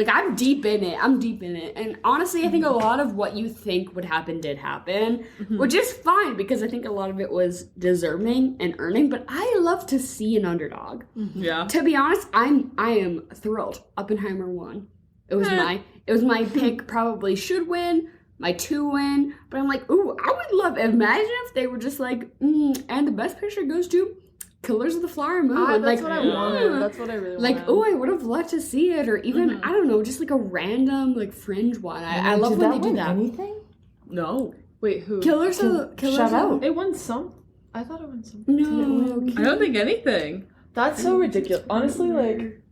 I'm deep in it. And honestly, I think a lot of what you think would happen did happen, which is fine because I think a lot of it was deserving and earning, but I love to see an underdog. Yeah. To be honest, I am thrilled. Oppenheimer won. It was my pick, probably should win, my 2 win, but I'm like, ooh, I would love, imagine if they were just like, and the best picture goes to Killers of the Flower Moon. That's like, what I wanted. That's what I really like, wanted. oh, I would have loved to see it, or even, I don't know, just like a random, like, fringe one. I love Did when that they do win that. Anything? No. Wait, who? Killers of Shout out. It won some. I thought it won some. No. I don't think anything. That's so ridiculous. Honestly, like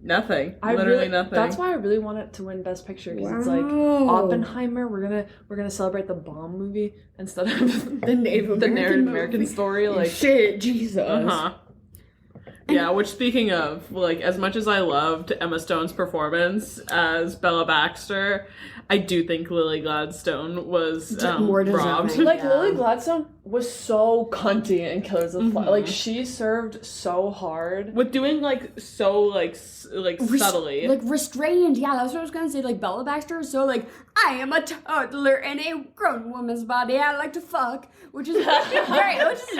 Nothing. I Literally really, nothing. That's why I really want it to win Best Picture because it's like Wow. Oppenheimer. We're gonna celebrate the bomb movie instead of The Native the American Native American movie. story. Like Shit, Jesus. Uh-huh. Yeah, which speaking of, like, as much as I loved Emma Stone's performance as Bella Baxter, I do think Lily Gladstone was More robbed. deserving. Like Yeah. Lily Gladstone was so cunty in Killers of the Flower. Like she served so hard. With doing, like, so, like, subtly. Like restrained, yeah, that's what I was gonna say. Like Bella Baxter is so like, I am a toddler in a grown woman's body. I like to fuck, which is very,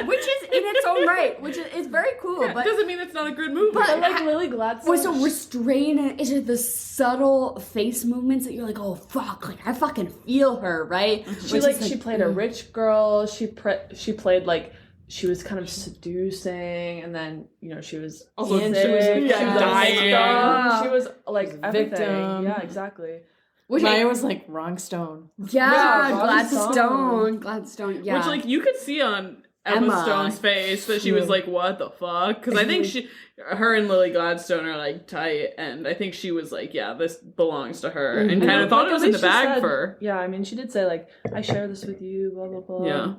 which is in its own right, which is very cool. Yeah, but doesn't mean it's not a good movie. But like Lily Gladstone was so restrained, and it's just the subtle face movements that you're like, oh fuck, like I fucking feel her, right? she like she played a rich girl. She played like she was kind of seducing, and then she was Also, in she was it, dying. She was like everything. Victim. Yeah, exactly. Which Mine was like wrong stone. yeah, Gladstone. Gladstone, yeah. Which, like, you could see on Emma Emma. Stone's face that she was like, what the fuck? Because I think her and Lily Gladstone are, like, tight, and I think she was like, yeah, this belongs to her, and kind of thought it was in the bag for her. Yeah, I mean, she did say like, I share this with you, blah blah blah. Yeah.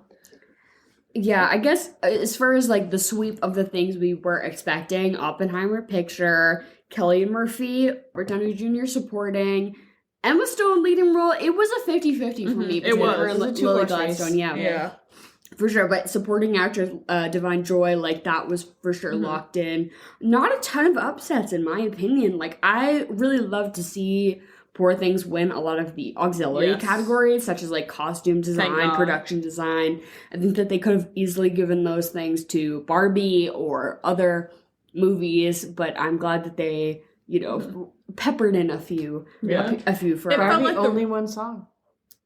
Yeah, I guess as far as like the sweep of the things we were expecting, Oppenheimer picture, Cillian Murphy, Robert Downey Jr. supporting, Emma Stone leading role, it was a 50-50 for me. It was. her and It was a Lily two-horse Gladstone, race. yeah. Yeah. For sure, but supporting actress Divine Joy, like that was for sure locked in. Not a ton of upsets in my opinion. Like I really love to see Poor Things win a lot of the auxiliary Yes. categories, such as like costume design, God. production design. I think that they could have easily given those things to Barbie or other movies, but I'm glad that they, peppered in a few, Yeah. a few for It felt Barbie like the- only one song,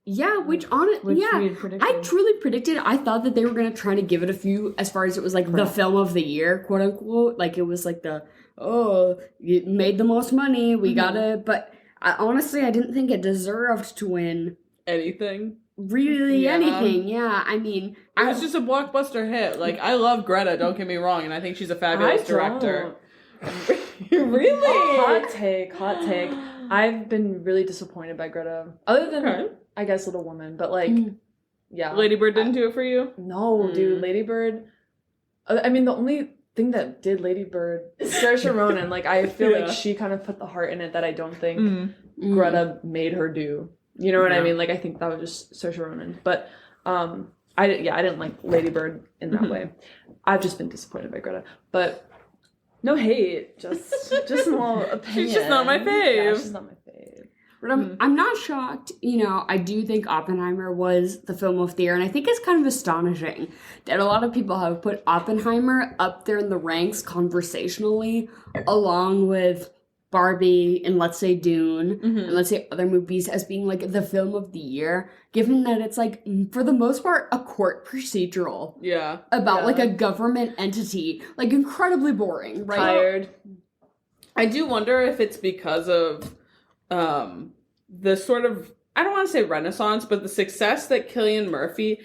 yeah, which on it, which yeah. we had predicted. I truly predicted. I thought that they were gonna try to give it a few, as far as it was like the film of the year, quote unquote. Like it was like it made the most money. We gotta. But honestly, I didn't think it deserved to win Anything. really Yeah. anything. Yeah, I mean, It was just a blockbuster hit. Like, I love Greta, don't get me wrong, and I think she's a fabulous director. Really? Hot take. I've been really disappointed by Greta. Other than Okay. I guess Little Woman, but like, yeah. Lady Bird didn't do it for you? No, dude, Lady Bird. I mean, the only thing that did Lady Bird is Saoirse Ronan. Like, I feel Yeah. like she kind of put the heart in it that I don't think Mm. Greta made her do. You know what I Yeah. mean? Like, I think that was just Saoirse Ronan. But I didn't like Lady Bird in that way. I've just been disappointed by Greta. But no hate, just a little opinion. She's just not my Yeah, fave. she's not my fave. But I'm not shocked. I do think Oppenheimer was the film of the year, and I think it's kind of astonishing that a lot of people have put Oppenheimer up there in the ranks conversationally, along with Barbie and let's say Dune and let's say other movies as being like the film of the year, given that it's like for the most part a court procedural Yeah. about like a government entity, like incredibly boring, right? Tired. I do wonder if it's because of the sort of, I don't want to say renaissance, but the success that Cillian Murphy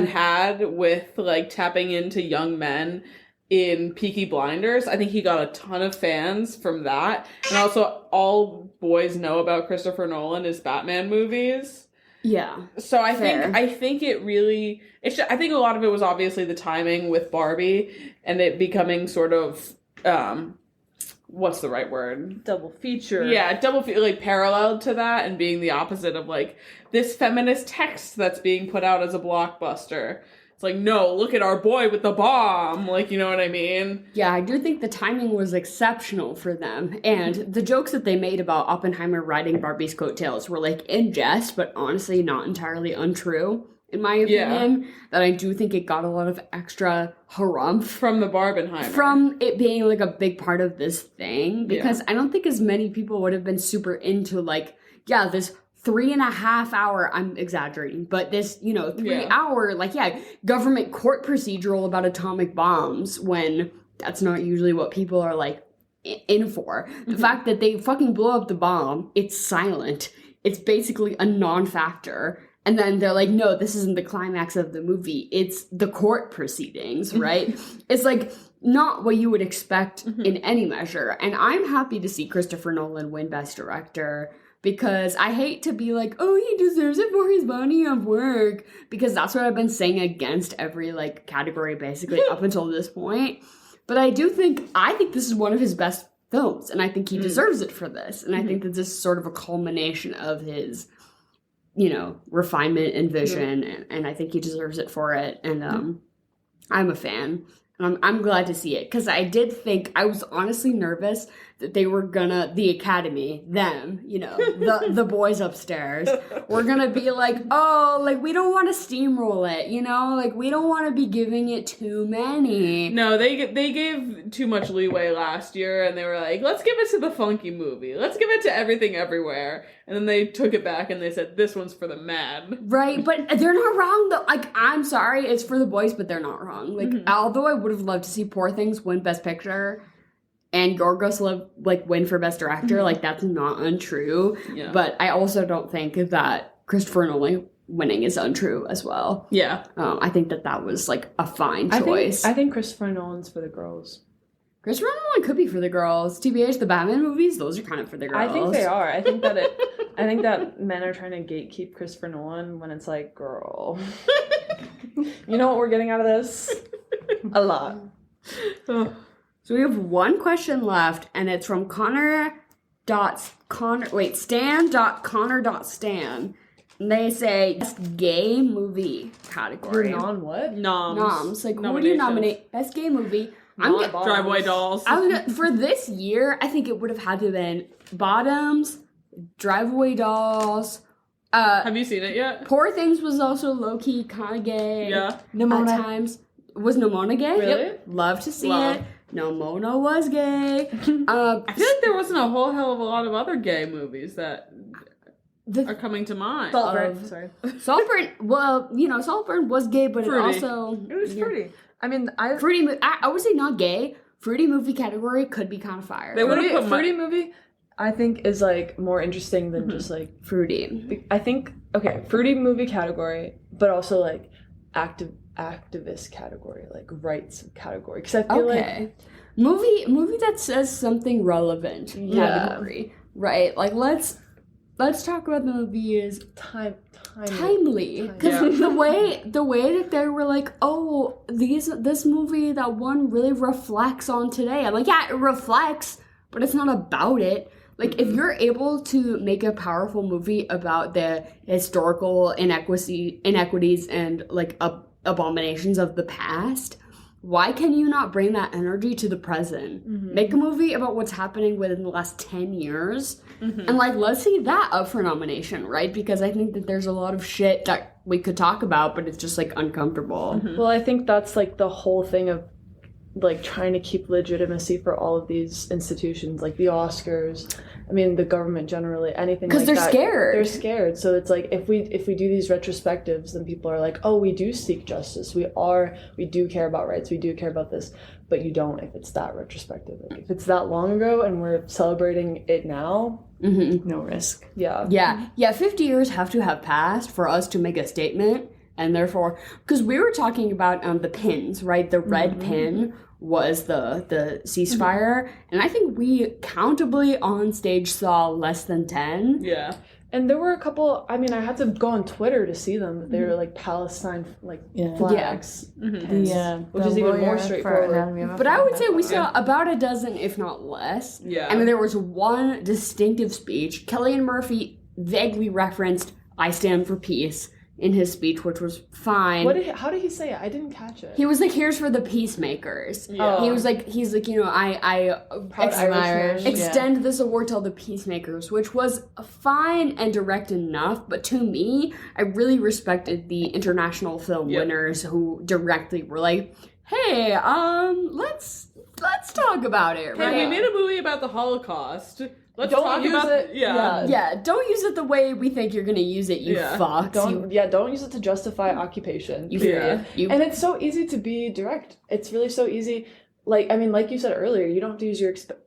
had with like tapping into young men in Peaky Blinders. I think he got a ton of fans from that. And also all boys know about Christopher Nolan is Batman movies. Yeah. So I Fair. think it really, I think a lot of it was obviously the timing with Barbie and it becoming sort of, what's the right word? Double feature. Yeah, like paralleled to that and being the opposite of like this feminist text that's being put out as a blockbuster. It's like, no, look at our boy with the bomb. Like, you know what I mean? Yeah, I do think the timing was exceptional for them. And the jokes that they made about Oppenheimer riding Barbie's coattails were like in jest, but honestly not entirely untrue, in my opinion. That I do think it got a lot of extra harumph From the Barbenheimer. from it being like a big part of this thing. Because I don't think as many people would have been super into like, yeah, this 3.5 hour, I'm exaggerating, but this, 3 hour, government court procedural about atomic bombs when that's not usually what people are like in for. The fact that they fucking blow up the bomb, it's silent. It's basically a non-factor. And then they're like, no, this isn't the climax of the movie. It's the court proceedings, right? It's like not what you would expect in any measure. And I'm happy to see Christopher Nolan win Best Director because I hate to be like, oh, he deserves it for his body of work. Because that's what I've been saying against every like category basically up until this point. But I think this is one of his best films. And I think he deserves it for this. And I think that this is sort of a culmination of his refinement and vision, and I think he deserves it for it. And I'm a fan, and I'm glad to see it because I did think I was honestly nervous that they were gonna the Academy, the boys upstairs, were gonna be like, oh, like we don't want to steamroll it, like we don't want to be giving it too many. No, they gave too much leeway last year, and they were like, let's give it to the funky movie, let's give it to Everything Everywhere, and then they took it back and they said this one's for the mad. Right, but they're not wrong though. Like, I'm sorry, it's for the boys, but they're not wrong. Like, although I would have loved to see Poor Things win Best Picture and Yorgos win for Best Director, like that's not untrue. Yeah. But I also don't think that Christopher Nolan winning is untrue as well. Yeah. I think that was like a fine choice. I think Christopher Nolan's for the girls. Christopher Nolan could be for the girls. TBH, the Batman movies, those are kind of for the girls. I think they are. I think that men are trying to gatekeep Christopher Nolan when it's like, girl, you know what we're getting out of this? A lot. So we have one question left, and it's from stan.connor.stan. And they say, best gay movie category. What? Noms. Like, who do you nominate? Best gay movie. Driveway Dolls. For this year, I think it would have had to have been Bottoms, Driveway Dolls. Have you seen it yet? Poor Things was also low-key kind of gay. Yeah. At times. Was Nimona gay? Really? Yep. Love to see it. Nimona was gay. I feel like there wasn't a whole hell of a lot of other gay movies that are coming to mind. Saltburn, Saltburn was gay, but Fruity. It also... It was fruity. I mean, Fruity, I would say not gay. Fruity movie category could be kind of fire. They would have put fruity movie, I think, is like more interesting than just like Fruity. I think fruity movie category, but also like activist category, like rights category. Because I feel like movie that says something relevant category, right? Like let's talk about the movie is timely because the way that they were like, oh, this movie that one really reflects on today. I'm like, yeah, it reflects, but it's not about it. Like, if you're able to make a powerful movie about the historical inequities and like abominations of the past, why can you not bring that energy to the present? Make a movie about what's happening within the last 10 years and like let's see that up for nomination, right? Because I think that there's a lot of shit that we could talk about, but it's just like uncomfortable. Well, I think that's like the whole thing of like trying to keep legitimacy for all of these institutions, like the Oscars. I mean, the government generally, anything like that. Because they're scared. They're scared. So it's like if we do these retrospectives, then people are like, oh, we do seek justice. We do care about rights. We do care about this. But you don't if it's that retrospective. Like if it's that long ago and we're celebrating it now, no risk. Yeah. 50 years have to have passed for us to make a statement. And therefore, because we were talking about the pins, right? The red pin was the ceasefire. And I think we countably on stage saw less than 10. Yeah. And there were a couple, I mean, I had to go on Twitter to see them. They were like Palestine flags. Which is even more straightforward. But I would say we saw about a dozen, if not less. Yeah. And there was one distinctive speech. Cillian Murphy vaguely referenced, I stand for peace, in his speech, which was fine. How did he say it? I didn't catch it. He was like, here's for the peacemakers. Yeah. He's like, I extend this award to all the peacemakers, which was fine and direct enough, but to me, I really respected the international film winners who directly were like, hey, let's talk about it, right? Hey, we made a movie about the Holocaust. Let's don't talk use about it. Yeah, don't use it the way we think you're gonna use it, you fucks. Don't use it to justify occupation. And it's so easy to be direct. It's really so easy. Like you said earlier, you don't have to use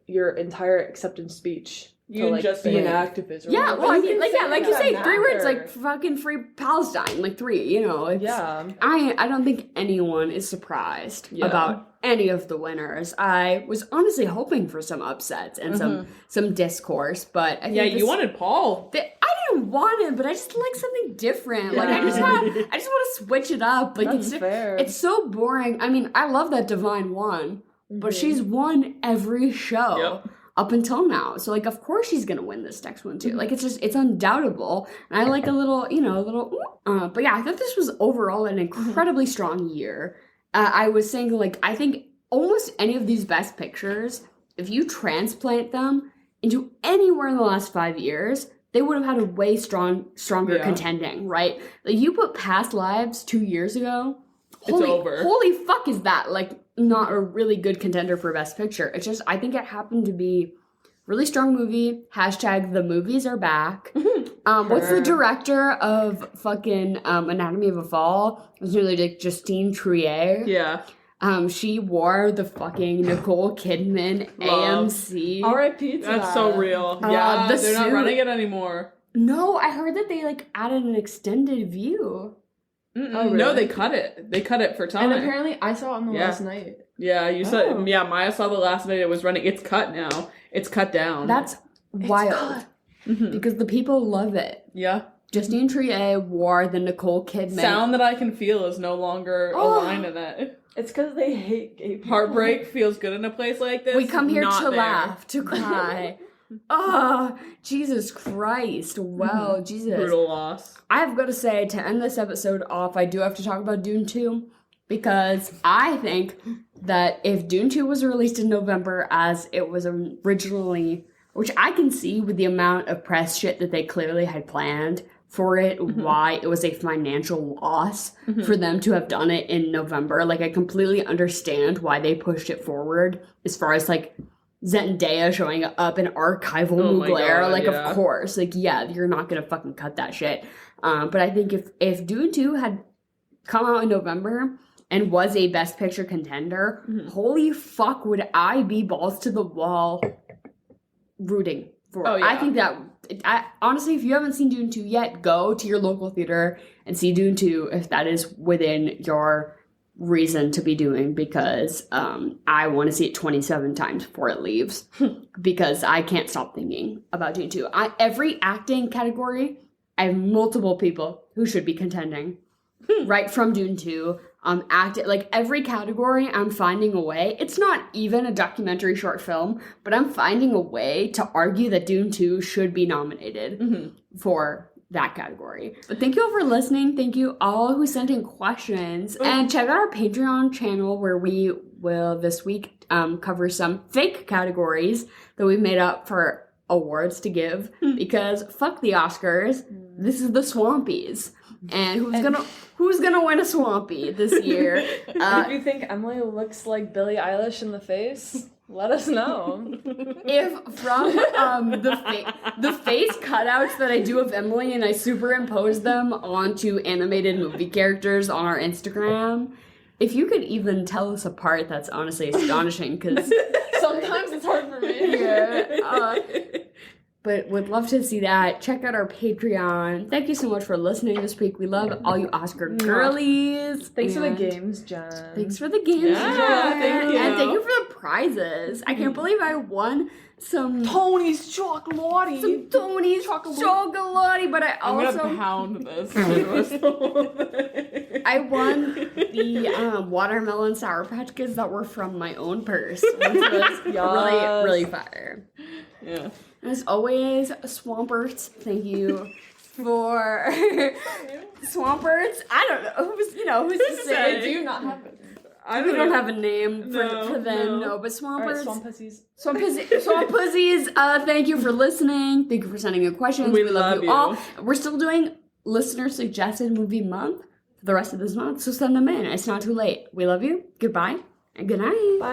your entire acceptance speech You to like just be an win. activist. Or Yeah, whatever. well, I You mean, can like, yeah, like you that say, 3 words, matter. like, fucking free Palestine, like, 3, you know, it's, Yeah. I don't think anyone is surprised Yeah. about any of the winners. I was honestly hoping for some upsets and some discourse, but I think Yeah, this- you wanted Paul. I didn't want it, but I just like something different. Like I just want to switch it up. Like That's fair. it's so boring. I mean, I love that Divine won, but she's won every show. Yep. Up until now. So, like, of course she's gonna win this next one, too. Like, it's undoubtable. And I like a little, but yeah, I thought this was overall an incredibly strong year. I was saying, like, I think almost any of these best pictures, if you transplant them into anywhere in the last 5 years, they would have had a way stronger contending, right? Like, you put Past Lives 2 years ago, It's over. Holy fuck is that, like, not a really good contender for Best Picture. It's just, I think it happened to be really strong movie. Hashtag the movies are back. What's the director of fucking Anatomy of a Fall? It was really like Justine Trier. Yeah. She wore the fucking Nicole Kidman Love. AMC. R.I.P. to That's that. so real. Yeah, the they're not suit. running it anymore. No, I heard that they like added an extended view. Oh, No, really? they cut it. They cut it for time. And apparently, I saw it on the Yeah. last night. Yeah, you said. Oh. Yeah, Maya saw the last night it was running. It's cut now. It's cut down. That's wild. Mhm. Because the people love it. Yeah. Justine Trier wore the Nicole Kidman. Sound that I can feel is no longer a Oh. line in it. It's because they hate gay people. Heartbreak feels good in a place like this. We come here Not to there. laugh, to cry. Oh, Jesus Christ. Well, Jesus. Brutal loss. I've got to say, to end this episode off, I do have to talk about Dune 2. Because I think that if Dune 2 was released in November as it was originally, which I can see with the amount of press shit that they clearly had planned for it, why it was a financial loss for them to have done it in November. Like, I completely understand why they pushed it forward as far as, like, Zendaya showing up in archival Oh my Mugler. God, Like, yeah. of course. Like, yeah, you're not gonna fucking cut that shit. But I think if Dune 2 had come out in November and was a Best Picture contender, holy fuck would I be balls to the wall rooting for it. Oh, yeah. I think that, honestly, if you haven't seen Dune 2 yet, go to your local theater and see Dune 2 if that is within your reason to be doing, because I want to see it 27 times before it leaves because I can't stop thinking about Dune 2. Every acting category, I have multiple people who should be contending right from Dune 2. Like every category, I'm finding a way. It's not even a documentary short film, but I'm finding a way to argue that Dune 2 should be nominated for that category. But thank you all for listening. Thank you all who sent in questions. And check out our Patreon channel where we will this week cover some fake categories that we've made up for awards to give, because fuck the Oscars. This is the Swampies. And who's gonna win a Swampy this year? If you think Emily looks like Billie Eilish in the face, let us know. If from the face cutouts that I do of Emily and I superimpose them onto animated movie characters on our Instagram, if you could even tell us apart, that's honestly astonishing, because Sometimes it's hard for me. yeah, but would love to see that. Check out our Patreon. Thank you so much for listening this week. We love all you Oscar girlies. Thanks for the And games, Jen. Thanks for the games, Yeah, Jen. thank you. And thank you for the prizes. I can't believe I won some Tony's chocolate. Tony's chocolate, but I I'm also gonna pound this. for the rest of the I won the watermelon Sour Patch Kids that were from my own purse, which was Yes. really fire. Yeah. And as always, Swampers, thank you for Swampers. I don't know who's to say. say? Do you not have it? I We don't have a name for them, no. but All right, Swampers. swamp pussies. Swamp Pussies, thank you for listening. Thank you for sending in questions. We love love you you. all. We're still doing listener suggested movie month for the rest of this month, so send them in. It's not too late. We love you. Goodbye and good night. Bye.